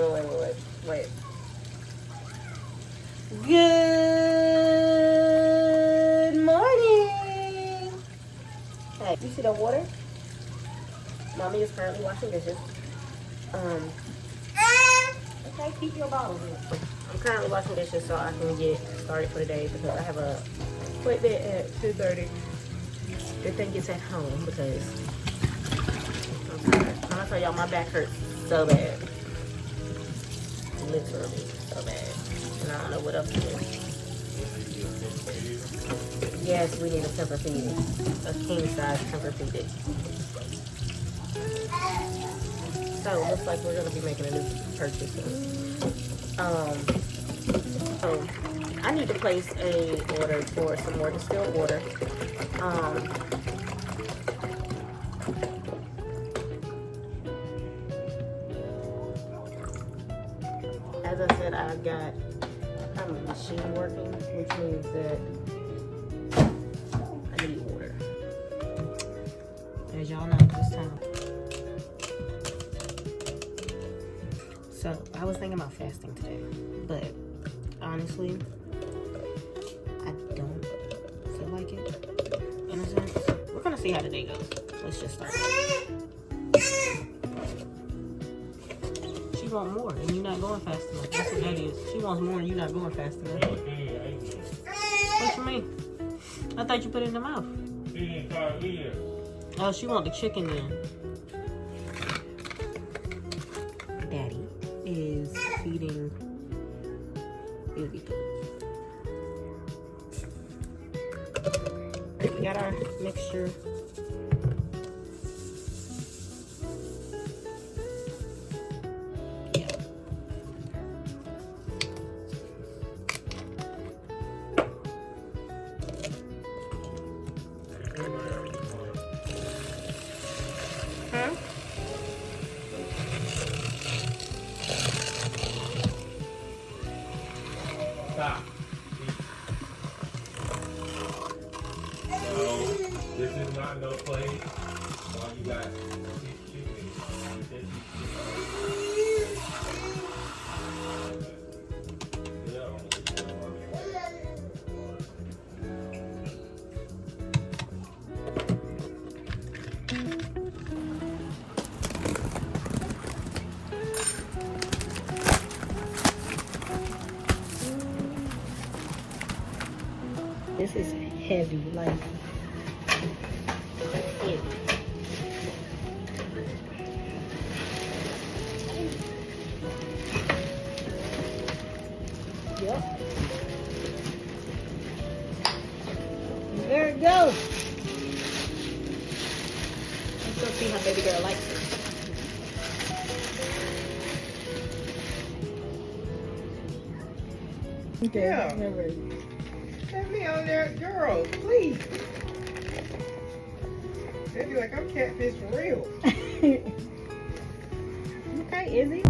Wait. Good morning. Hey, you see the water? Mommy is currently washing dishes. Okay, keep your bottle here. I'm currently washing dishes so I can get started for the day because I have a appointment at 2:30. Good thing it's at home because I'm tired. I'm gonna tell y'all my back hurts so bad. Literally so bad. And I don't know what else to do. Yes, we need a Tempur-Pedic. A king size Tempur-Pedic. So it looks like we're gonna be making a new purchase. So I need to place a order for some more distilled water. As I said, I got a machine working, which means that I need water. As y'all know, this time. So I was thinking about fasting today, but honestly, I don't feel like it. In a sense, we're gonna see how the day goes. Let's just start. She wants more, and you're not going fast enough. That's what that is. She wants more, and you're not going fast enough. What you mean? I thought you put it in the mouth. Oh, she want the chicken then. Daddy is feeding baby goats. We got our mixture. Yeah. Huh? Stop. No, this is not no place. All you got is chicken. This is heavy, like heavy. Yep. There it goes. Let's go see how baby girl likes it. Okay, Yeah. remember. Let me on there, girl, please. They be like, I'm catfish for real. Okay, Izzy.